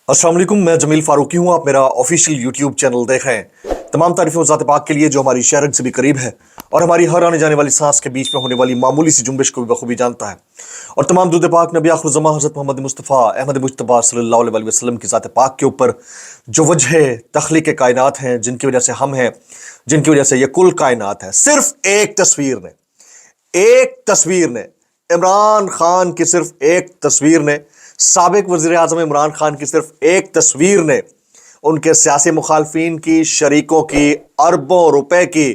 अस्सलाम वालेकुम, मैं जमील फारूकी हूँ। आप मेरा ऑफिशियल यूट्यूब चैनल देख रहे हैं। तमाम तारीफें ज़ात पाक के लिए जो हमारी शहरत से भी करीब है और हमारी हर आने जाने वाली सांस के बीच में होने वाली मामूली सी जुम्बिश को भी बखूबी जानता है। और तमाम दुरूद पाक नबी आखिर ज़मां हज़रत मोहम्मद मुस्तफ़ा अहमद मुज्तबा सल्लल्लाहु अलैहि वसल्लम की ज़ात पाक के ऊपर जो वजह तख्लीक़ कायनात हैं, जिनकी वजह से हम हैं, जिनकी वजह से ये कुल कायनात है। सिर्फ एक तस्वीर ने इमरान खान की सिर्फ एक तस्वीर ने साबिक वज़ीर आज़म इमरान खान की सिर्फ एक तस्वीर ने उनके सियासी मुखालफीन की, शरीकों की, अरबों रुपए की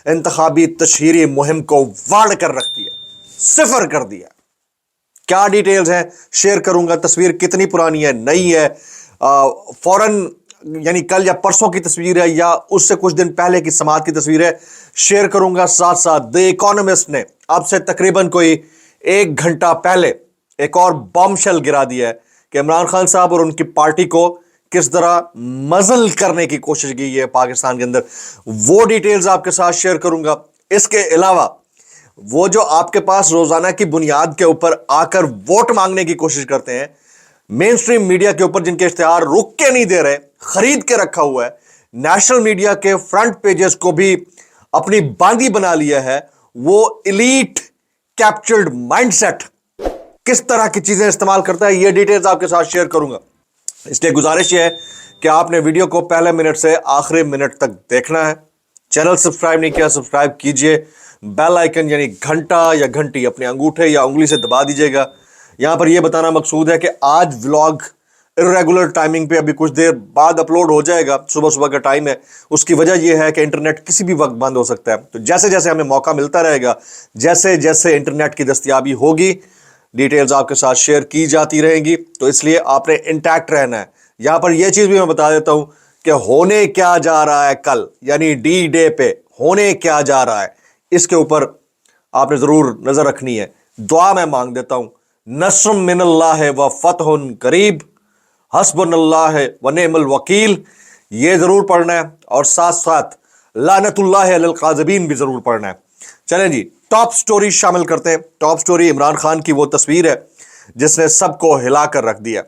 इंतखाबी तशहीरी मुहिम को वाड़ कर रख दिया, सिफर कर दिया। क्या डिटेल्स हैं शेयर करूंगा। तस्वीर कितनी पुरानी है, नई है, फौरन यानी कल या परसों की तस्वीर है या उससे कुछ दिन पहले की समात की तस्वीर है, शेयर करूंगा। साथ साथ द इकोनॉमिस्ट ने अब से तकरीबन कोई एक घंटा पहले एक और बॉम्बशेल गिरा दिया है कि इमरान खान साहब और उनकी पार्टी को किस तरह मजल करने की कोशिश की है पाकिस्तान के अंदर। वो डिटेल्स आपके साथ शेयर करूंगा। इसके अलावा वो जो आपके पास रोजाना की बुनियाद के ऊपर आकर वोट मांगने की कोशिश करते हैं, मेन स्ट्रीम मीडिया के ऊपर जिनके इश्तिहार रुक के नहीं दे रहे, खरीद के रखा हुआ है, नेशनल मीडिया के फ्रंट पेजेस को भी अपनी बांदी बना लिया है, वो एलीट कैप्चर्ड माइंडसेट किस तरह की चीजें इस्तेमाल करता है, ये डिटेल्स आपके साथ शेयर करूंगा। इसलिए गुजारिश ये है कि आपने वीडियो को पहले मिनट से आखिरी मिनट तक देखना है। चैनल सब्सक्राइब नहीं किया, सब्सक्राइब कीजिए। बेल आइकन यानी घंटा या घंटी अपने अंगूठे या उंगली से दबा दीजिएगा। यहां पर यह बताना मकसूद है कि आज व्लॉग इरेगुलर टाइमिंग पे अभी कुछ देर बाद अपलोड हो जाएगा। सुबह सुबह का टाइम है। उसकी वजह यह है कि इंटरनेट किसी भी वक्त बंद हो सकता है। तो जैसे जैसे हमें मौका मिलता रहेगा, जैसे जैसे इंटरनेट की दस्तयाबी होगी, डिटेल्स आपके साथ शेयर की जाती रहेंगी। तो इसलिए आपने इंटैक्ट रहना है। यहां पर यह चीज भी मैं बता देता हूं कि होने क्या जा रहा है कल, यानी डी डे पे होने क्या जा रहा है, इसके ऊपर आपने जरूर नजर रखनी है। दुआ मैं मांग देता हूं, नस्र मिनल्लाह व फतहुन करीब, हस्बुनल्लाह व निअमल वकील, ये जरूर पढ़ना है। और साथ साथ लानतुल्लाह अलल काज़िबीन भी जरूर पढ़ना है। चलें जी, टॉप स्टोरी शामिल करते हैं। टॉप स्टोरी इमरान खान की वो तस्वीर है जिसने सबको हिलाकर रख दिया।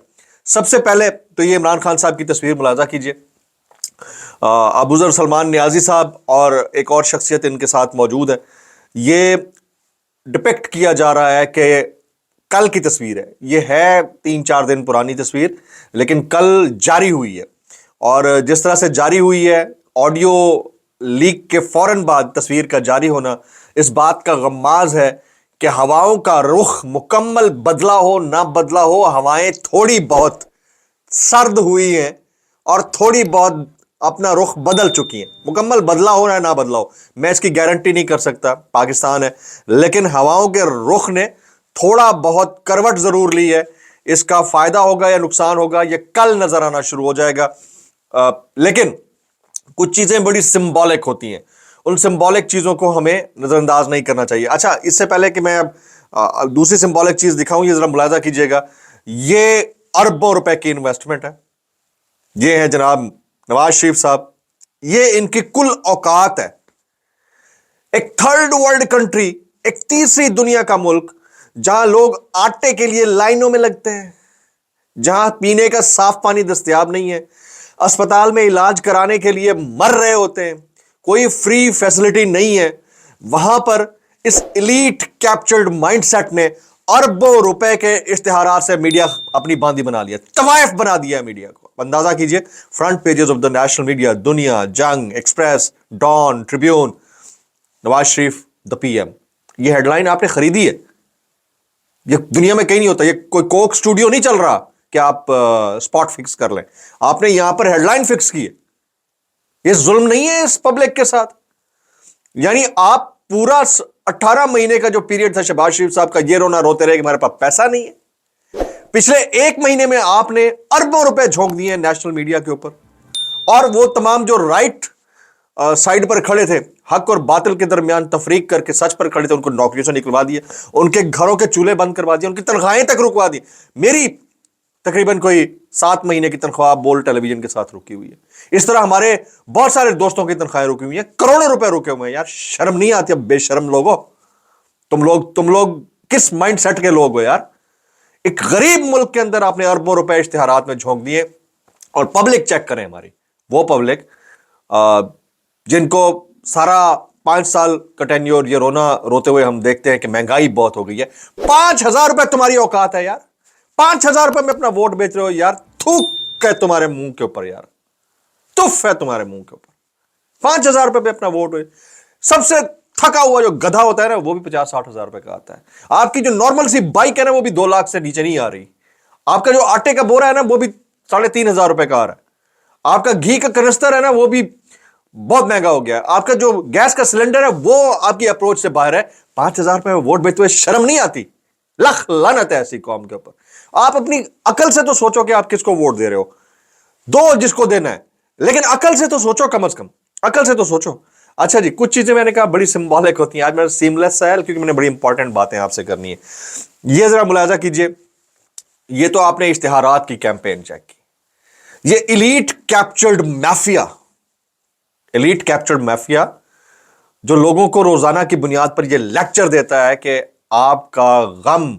सबसे पहले तो ये इमरान खान साहब की तस्वीर मुलाजा कीजिए। अबूजर सलमान नियाजी साहब और एक और शख्सियत इनके साथ मौजूद है। ये डिपिक्ट किया जा रहा है कि कल की तस्वीर है, ये है 3-4 दिन पुरानी तस्वीर, लेकिन कल जारी हुई है। और जिस तरह से जारी हुई है, ऑडियो लीक के फौरन बाद तस्वीर का जारी होना इस बात का गम्माज है कि हवाओं का रुख मुकम्मल बदला हो ना बदला हो, हवाएं थोड़ी बहुत सर्द हुई हैं और थोड़ी बहुत अपना रुख बदल चुकी हैं। मुकम्मल बदला हो ना बदला हो, मैं इसकी गारंटी नहीं कर सकता, पाकिस्तान है, लेकिन हवाओं के रुख ने थोड़ा बहुत करवट जरूर ली है। इसका फायदा होगा या नुकसान होगा, यह कल नजर आना शुरू हो जाएगा। लेकिन कुछ चीजें बड़ी सिंबॉलिक होती हैं, उन सिंबॉलिक चीजों को हमें नजरअंदाज नहीं करना चाहिए। अच्छा, इससे पहले कि मैं अब दूसरी सिंबॉलिक चीज दिखाऊं, ये जरा मुलाजा कीजिएगा। ये अरबों रुपए की इन्वेस्टमेंट है। ये है जनाब नवाज शरीफ साहब, ये इनकी कुल औकात है। एक थर्ड वर्ल्ड कंट्री, एक तीसरी दुनिया का मुल्क, जहां लोग आटे के लिए लाइनों में लगते हैं, जहां पीने का साफ पानी दस्तयाब नहीं है, अस्पताल में इलाज कराने के लिए मर रहे होते हैं, कोई फ्री फैसिलिटी नहीं है, वहां पर इस एलीट कैप्चर्ड माइंडसेट ने अरबों रुपए के इश्तिहारात से मीडिया अपनी बांदी बना लिया, तवायफ बना दिया है मीडिया को। अंदाजा कीजिए, front pages of the national media, Dunya, Jang, Express, Dawn, Tribune, Nawaz Sharif the PM, ये हेडलाइन आपने खरीदी है। ये दुनिया में कहीं नहीं होता। ये कोई कोक स्टूडियो नहीं चल रहा कि आप स्पॉट फिक्स कर लें, आपने यहां पर हेडलाइन फिक्स की है। ये जुल्म नहीं है इस पब्लिक के साथ? यानी आप पूरा 18 महीने का जो पीरियड था शहबाज शरीफ साहब का, ये रोना रोते रहे कि हमारे पास पैसा नहीं है। पिछले एक महीने में आपने अरबों रुपए झोंक दिए नेशनल मीडिया के ऊपर, और वो तमाम जो राइट साइड पर खड़े थे, हक और बातिल के दरमियान तफरीक करके सच पर खड़े थे, उनको नौकरियों से निकलवा दिए, उनके घरों के चूल्हे बंद करवा दिए, उनकी तनख्वाहें तक रुकवा दी। मेरी तकरीबन कोई 7 महीने की तनख्वाह बोल टेलीविजन के साथ रुकी हुई है। इस तरह हमारे बहुत सारे दोस्तों की तनख्वाहें रुकी हुई हैं, करोड़ों रुपए रुके हुए हैं। यार शर्म नहीं आती? अब बेशर्म लोगो, तुम लोग किस माइंडसेट के लोग हो यार? एक गरीब मुल्क के अंदर आपने अरबों रुपए इश्तिहारात में झोंक दिए। اور پبلک چیک کریں ہماری، وہ پبلک جن کو سارا 5 سال کا ٹینیور یہ روتے ہوئے ہم دیکھتے ہیں کہ مہنگائی بہت ہو گئی ہے. 5,000 روپے تمہاری اوقات ہے یار، 5,000 روپے میں اپنا ووٹ بیچ رہے ہو یار. تھوک ہے تمہارے منہ کے اوپر یار، تف ہے تمہارے منہ کے اوپر. 5,000 روپے پہ اپنا ووٹ. سب سے تھکا ہوا جو گدھا ہوتا ہے نا وہ بھی 50-60 ہزار روپے کا آتا ہے. آپ کی جو نارمل سی بائک ہے نا وہ بھی 2 لاکھ سے نیچے نہیں آ رہی. آپ کا جو آٹے کا بورا ہے نا وہ بھی 3,500 روپے کا آ رہا ہے. آپ کا گھی کا کنسٹر ہے نا وہ بھی بہت مہنگا ہو گیا ہے. آپ کا جو گیس کا سلنڈر ہے وہ آپ کی اپروچ سے باہر ہے. 5,000 روپے میں ووٹ بیچتے ہوئے شرم نہیں آتی؟ لخ لعنت ہے ایسی قوم کے اوپر. آپ اپنی عقل سے تو سوچو کہ آپ کس کو ووٹ دے رہے ہو. دو جس کو دینا ہے، لیکن عقل سے تو سوچو، کم از کم عقل سے تو سوچو. اچھا جی، کچھ چیزیں میں نے کہا بڑی سمبولک ہوتی ہیں. آج میرا سیملیس سائل کیونکہ میں نے بڑی امپورٹنٹ باتیں آپ سے کرنی ہے. یہ ذرا ملاحظہ کیجئے، یہ تو آپ نے اشتہارات کی کیمپین چیک کی. یہ elite captured mafia, elite captured mafia جو لوگوں کو روزانہ کی بنیاد پر یہ لیکچر دیتا ہے کہ آپ کا غم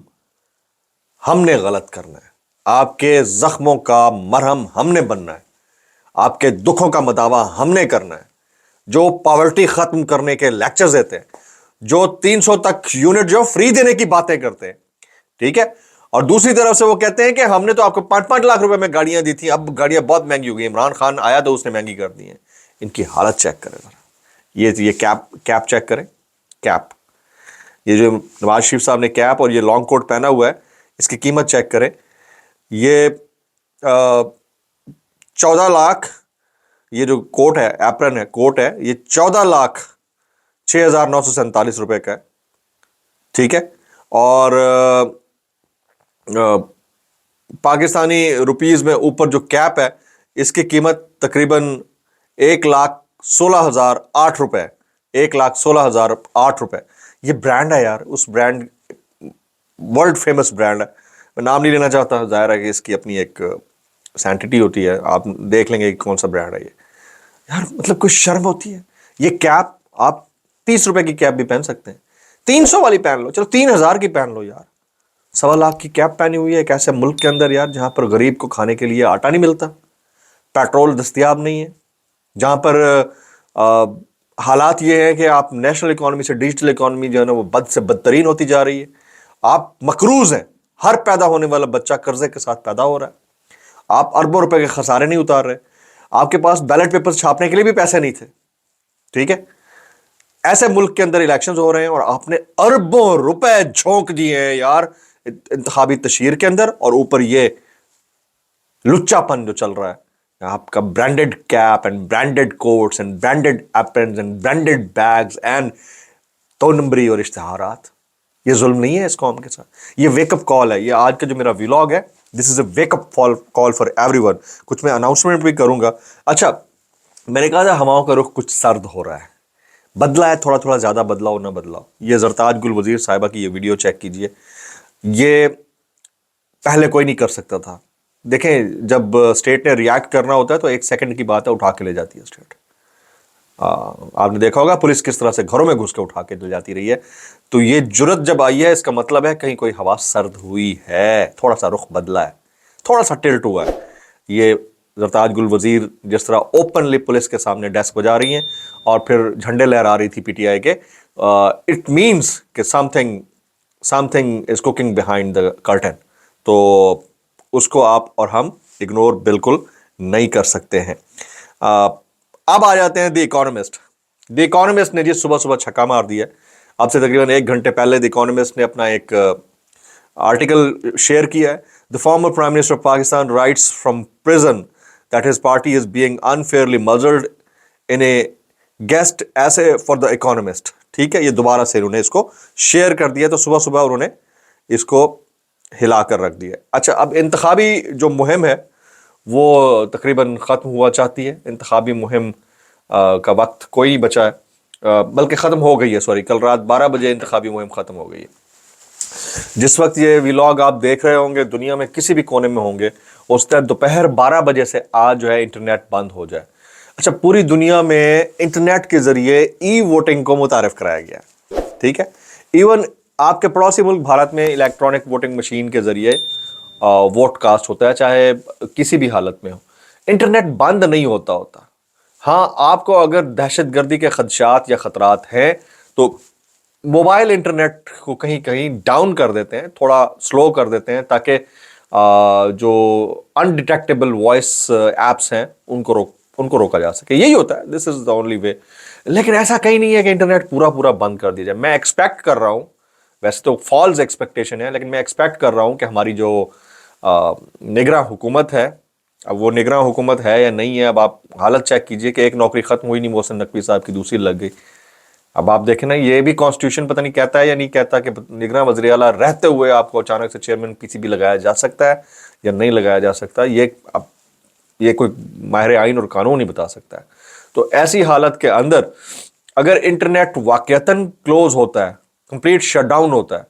ہم نے غلط کرنا ہے، آپ کے زخموں کا مرہم ہم نے بننا ہے، آپ کے دکھوں کا مداوع ہم نے کرنا ہے. جو پاورٹی ختم کرنے کے لیکچرز دیتے ہیں، جو 300 تک یونٹ جو فری دینے کی باتیں کرتے ہیں، ٹھیک ہے، اور دوسری طرف سے وہ کہتے ہیں کہ ہم نے تو آپ کو 5-5 لاکھ روپے میں گاڑیاں دی تھیں، اب گاڑیاں بہت مہنگی ہو گئی، عمران خان آیا تو اس نے مہنگی کر دی ہیں. ان کی حالت چیک کریں ذرا. یہ کیپ چیک کریں. کیپ، یہ جو نواز شریف صاحب نے کیپ اور یہ لانگ کوٹ پہنا ہوا ہے، اس کی قیمت چیک کریں. یہ 14 لاکھ، یہ جو کوٹ ہے، ایپرن ہے، کوٹ ہے، یہ 14,06,947 روپے کا ہے. ٹھیک ہے، اور پاکستانی روپیز میں اوپر جو کیپ ہے اس کی قیمت تقریباً 1,16,008 روپے. 1,16,008 روپے. یہ برانڈ ہے یار، اس برانڈ، ورلڈ فیمس برانڈ ہے. میں نام نہیں لینا چاہتا، ظاہر ہے کہ اس کی اپنی ایک سینٹیٹی ہوتی ہے، آپ دیکھ لیں گے کہ کون سا برانڈ ہے یہ. یار مطلب کوئی شرم ہوتی ہے؟ یہ کیپ آپ 30 روپے کی کیپ بھی پہن سکتے ہیں، 300 والی پہن لو، چلو 3,000 کی پہن لو یار. 1.25 لاکھ کی کیپ پہنی ہوئی ہے ایک ایسے ملک کے اندر یار جہاں پر غریب کو کھانے کے لیے آٹا نہیں ملتا، پیٹرول دستیاب نہیں ہے، جہاں پر حالات یہ ہے کہ آپ نیشنل اکانومی سے ڈیجیٹل اکانومی جو ہے نا وہ بد سے بدترین ہوتی جا رہی ہے. آپ مقروض ہیں، ہر پیدا ہونے والا بچہ قرضے کے ساتھ پیدا ہو رہا ہے. آپ اربوں روپے کے خسارے نہیں اتار رہے. آپ کے پاس بیلٹ پیپر چھاپنے کے لیے بھی پیسے نہیں تھے. ٹھیک ہے، ایسے ملک کے اندر الیکشنز ہو رہے ہیں اور آپ نے اربوں روپے جھونک دیے ہیں یار انتخابی تشہیر کے اندر، اور اوپر یہ لچا پن جو چل رہا ہے. آپ کا branded cap and branded coats and branded aprons and branded bags and 2 نمبری اور اشتہارات. یہ ظلم نہیں ہے اس قوم کے ساتھ؟ یہ ویک اپ کال ہے. یہ آج کا جو میرا ولاگ ہے، this is a wake up call for everyone. کچھ میں اناؤنسمنٹ بھی کروں گا. اچھا، میں نے کہا تھا ہواؤں کا رخ کچھ سرد ہو رہا ہے، بدلا ہے، تھوڑا تھوڑا زیادہ بدلاؤ نہ بدلاؤ. یہ زرتاج گل وزیر صاحبہ کی یہ ویڈیو چیک کیجئے. یہ پہلے کوئی نہیں کر سکتا تھا. دیکھیں جب اسٹیٹ نے ریاکٹ کرنا ہوتا ہے تو 1 سیکنڈ کی بات ہے، اٹھا کے لے جاتی ہے اسٹیٹ. آپ نے دیکھا ہوگا پولیس کس طرح سے گھروں میں گھس کے اٹھا کے لے جاتی رہی ہے. تو یہ جرت جب آئی ہے اس کا مطلب ہے کہیں کوئی ہوا سرد ہوئی ہے، تھوڑا سا رخ بدلا ہے، تھوڑا سا ٹلٹ ہوا ہے. یہ زرتاج گل وزیر جس طرح اوپنلی پولیس کے سامنے ڈیسک بجا رہی ہیں اور پھر جھنڈے لہرا رہی تھی پی ٹی آئی کے، اٹ مینس کہ some thing is cooking behind the curtain. تو اس کو آپ اور ہم اگنور بالکل نہیں کر سکتے ہیں. اب آ جاتے ہیں دی اکانومسٹ. دی اکانومسٹ نے جی صبح صبح چھکا مار دیا. اب سے تقریباً 1 گھنٹے پہلے دی اکانومسٹ نے اپنا ایک آرٹیکل شیئر کیا ہے. The former Prime Minister of Pakistan writes from prison that his party is being unfairly muzzled in a guest essay for The Economist. ٹھیک ہے، یہ دوبارہ سے انہوں نے اس کو شیئر کر دیا، تو صبح صبح انہوں نے اس کو ہلا کر رکھ دیا. اچھا، اب انتخابی جو مہم ہے وہ تقریباً ختم ہوا چاہتی ہے. انتخابی مہم کا وقت کوئی نہیں بچا ہے، بلکہ ختم ہو گئی ہے. سوری، کل رات 12 بجے انتخابی مہم ختم ہو گئی ہے. جس وقت یہ ولاگ آپ دیکھ رہے ہوں گے، دنیا میں کسی بھی کونے میں ہوں گے، اس طرح دوپہر 12 بجے سے آج جو ہے انٹرنیٹ بند ہو جائے. اچھا، پوری دنیا میں انٹرنیٹ کے ذریعے ای ووٹنگ کو متعارف کرایا گیا. ٹھیک ہے، ایون آپ کے پڑوسی ملک بھارت میں الیکٹرانک ووٹنگ مشین کے ذریعے ووٹ کاسٹ ہوتا ہے، چاہے کسی بھی حالت میں ہو. इंटरनेट बंद नहीं होता। हाँ, आपको अगर दहशतगर्दी के खदशात या खतरात हैं तो मोबाइल इंटरनेट को कहीं कहीं डाउन कर देते हैं, थोड़ा स्लो कर देते हैं, ताकि जो अनडिटेक्टेबल वॉइस एप्स हैं उनको रोका जा सके। यही होता है, this is the only way. लेकिन ऐसा कहीं नहीं है कि इंटरनेट पूरा पूरा बंद कर दिया जाए। मैं एक्सपेक्ट कर रहा हूं, वैसे तो फॉल्स एक्सपेक्टेशन है, लेकिन मैं एक्सपेक्ट कर रहा हूं कि हमारी जो निगरान हुकूमत है, अब वो निगरान हुकूमत है या नहीं है, अब आप हालत चेक कीजिए कि एक नौकरी खत्म हुई नहीं मोहसिन नकवी साहब की, दूसरी लग गई। अब आप देखें ना, ये भी कॉन्स्टिट्यूशन पता नहीं कहता है या नहीं कहता कि निगरान वज़ीर आला रहते हुए आपको अचानक से चेयरमैन पीसीबी लगाया जा सकता है या नहीं लगाया जा सकता। ये कोई माहिर आइन और कानून नहीं बता सकता है। तो ऐसी हालत के अंदर अगर इंटरनेट वाकईतन क्लोज होता है, कंप्लीट शटडाउन होता है,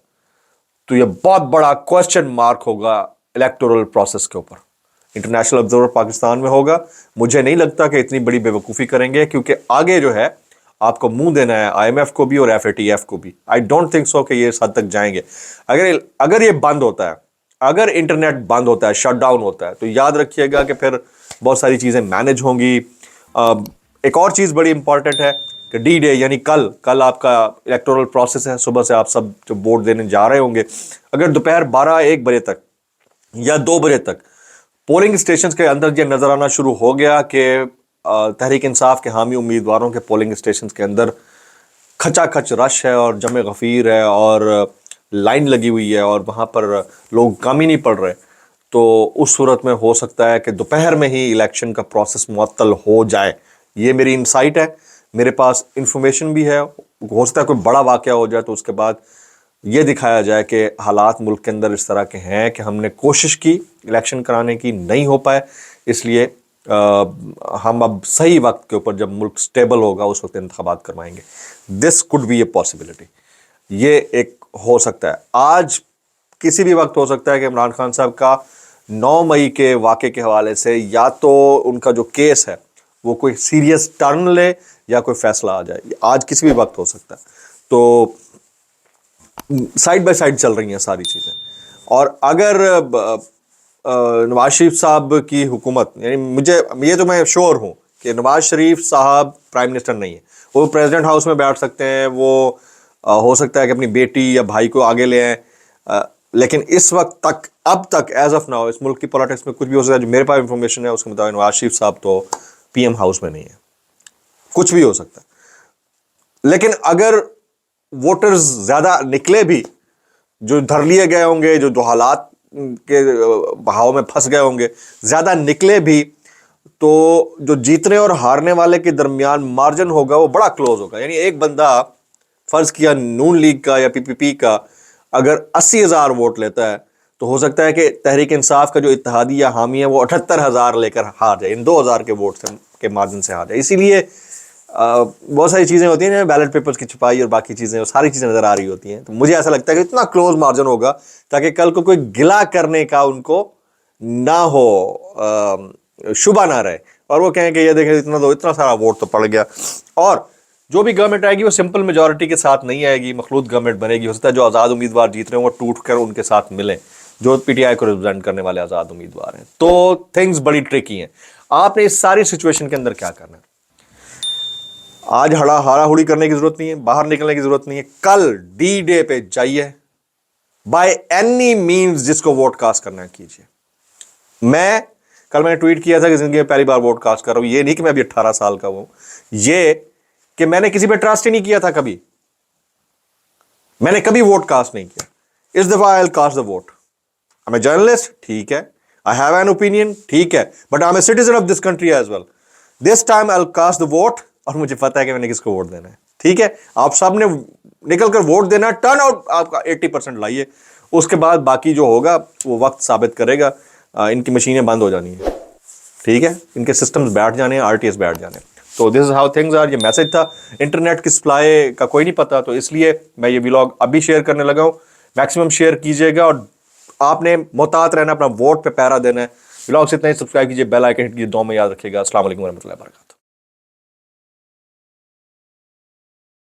तो ये बहुत बड़ा क्वेश्चन मार्क होगा इलेक्टोरल प्रोसेस के ऊपर। इंटरनेशनल ऑब्जर्वर पाकिस्तान में होगा। मुझे नहीं लगता कि इतनी बड़ी बेवकूफ़ी करेंगे, क्योंकि आगे जो है आपको मुंह देना है IMF को भी और FATF को भी। आई डोंट थिंक सो कि ये इस हद तक जाएंगे। अगर ये बंद होता है, अगर इंटरनेट बंद होता है, शट डाउन होता है, तो याद रखिएगा कि फिर बहुत सारी चीज़ें मैनेज होंगी। एक और चीज़ बड़ी इंपॉर्टेंट है कि D-Day यानी कल आपका इलेक्टोरल प्रोसेस है। सुबह से आप सब जो वोट देने जा रहे होंगे, अगर दोपहर 12-1 बजे तक या 2 बजे तक पोलिंग स्टेशन के अंदर ये नजर आना शुरू हो गया कि तहरीक इंसाफ के हामी उम्मीदवारों के पोलिंग स्टेशन के अंदर खचाखच रश है और जमे गफीर है और लाइन लगी हुई है और वहाँ पर लोग कम ही नहीं पड़ रहे, तो उस सूरत में हो सकता है कि दोपहर में ही इलेक्शन का प्रोसेस मुअत्तल हो जाए। ये मेरी इंसाइट है, मेरे पास इंफॉर्मेशन भी है। हो सकता है कोई बड़ा वाक़या हो जाए तो उसके बाद ये दिखाया जाए कि हालात मुल्क के अंदर इस तरह के हैं कि हमने कोशिश की इलेक्शन कराने की, नहीं हो पाए, इसलिए हम अब सही वक्त के ऊपर जब मुल्क स्टेबल होगा उस वक्त इंतखाबात करवाएंगे। This could be a possibility. ये एक हो सकता है, आज किसी भी वक्त हो सकता है कि इमरान खान साहब का 9 मई के वाक़े के हवाले से या तो उनका जो केस है वो कोई सीरियस टर्न ले या कोई फैसला आ जाए। आज किसी भी वक्त हो सकता है। तो साइड बाय साइड चल रही हैं सारी चीज़ें। और अगर नवाज शरीफ साहब की हुकूमत, यानी ये तो मैं श्योर हूँ कि नवाज शरीफ साहब प्राइम मिनिस्टर नहीं है, वो प्रेसिडेंट हाउस में बैठ सकते हैं, वो हो सकता है कि अपनी बेटी या भाई को आगे ले आए, लेकिन इस वक्त तक, अब तक, एज ऑफ नाउ, इस मुल्क की पॉलिटिक्स में कुछ भी हो सकता है। जो मेरे पास इंफॉर्मेशन है उसके मुताबिक नवाज शरीफ साहब तो PM हाउस में नहीं है, कुछ भी हो सकता है। लेकिन अगर वोटर्स ज़्यादा निकले भी, जो धर लिए गए होंगे, जो हालात के बहाव में फंस गए होंगे, ज़्यादा निकले भी, तो जो जीतने और हारने वाले के दरमियान मार्जिन होगा वो बड़ा क्लोज होगा। यानी एक बंदा, फ़र्ज़ किया नून लीग का या PPP का, अगर 80,000 वोट लेता है तो हो सकता है कि तहरीक इंसाफ का जो इत्तेहादी या हामी है वो 78,000 लेकर हार जाए, इन 2,000 के वोट के मार्जिन से हार जाए। इसीलिए बहुत सारी चीज़ें होती हैं, बैलेट पेपर्स की छुपाई और बाकी चीज़ें, और सारी चीज़ें नज़र आ रही होती हैं। तो मुझे ऐसा लगता है कि इतना क्लोज मार्जिन होगा ताकि कल को कोई गिला करने का उनको ना हो, शुबा ना रहे, और वो कहें कि ये देखें इतना सारा वोट तो पड़ गया। और जो भी गवर्नमेंट आएगी वो सिंपल मेजॉरिटी के साथ नहीं आएगी, मखलूत गवर्नमेंट बनेगी। हो सकता है जो आज़ाद उम्मीदवार जीत रहे हैं वो टूट कर उनके साथ मिलें, जो PTI को रिप्रेजेंट करने वाले आज़ाद उम्मीदवार हैं। तो थिंग्स बड़ी ट्रिकी हैं। आपने इस सारी सिचुएशन के अंदर क्या करना है? आज हाड़ाहुड़ी करने की जरूरत नहीं है, बाहर निकलने की जरूरत नहीं है। कल D-Day पे जाइए, बाय एनी मीन्स जिसको वोट कास्ट करना है कीजिए। मैंने ट्वीट किया था कि जिंदगी में पहली बार वोट कास्ट कर रहा हूं। ये नहीं कि मैं अभी 18 साल का हूं, ये कि मैंने किसी पे ट्रस्ट ही नहीं किया था कभी, मैंने कभी वोट कास्ट नहीं किया। इस दफा I will cast the vote. I am a journalist, ठीक है, आई हैव एन ओपिनियन, ठीक है, but I am a citizen of this country as well. This time I will cast the vote, और मुझे पता है कि मैंने किसको वोट देना है। ठीक है, आप सब ने निकलकर वोट देना, टर्न आउट आपका 80% लाइए। उसके बाद बाकी जो होगा वो वक्त साबित करेगा। इनकी मशीनें बंद हो जानी है, ठीक है, इनके सिस्टम्स बैठ जाने हैं, RTS बैठ जाने हैं। तो this is how things are. ये मैसेज था। इंटरनेट की सप्लाई का कोई नहीं पता, तो इसलिए मैं ये व्लॉग अभी शेयर करने लगा हूँ। मैक्सिमम शेयर कीजिएगा और आपने मोहतात रहना, अपना वोट पे पहरा देना है। व्लॉग से इतना ही। सब्सक्राइब कीजिए, बेल आइकन हिट कीजिए, दुआ में याद रखिएगा। अस्सलाम वालेकुम रहमतुल्लाहि व बरकातहू।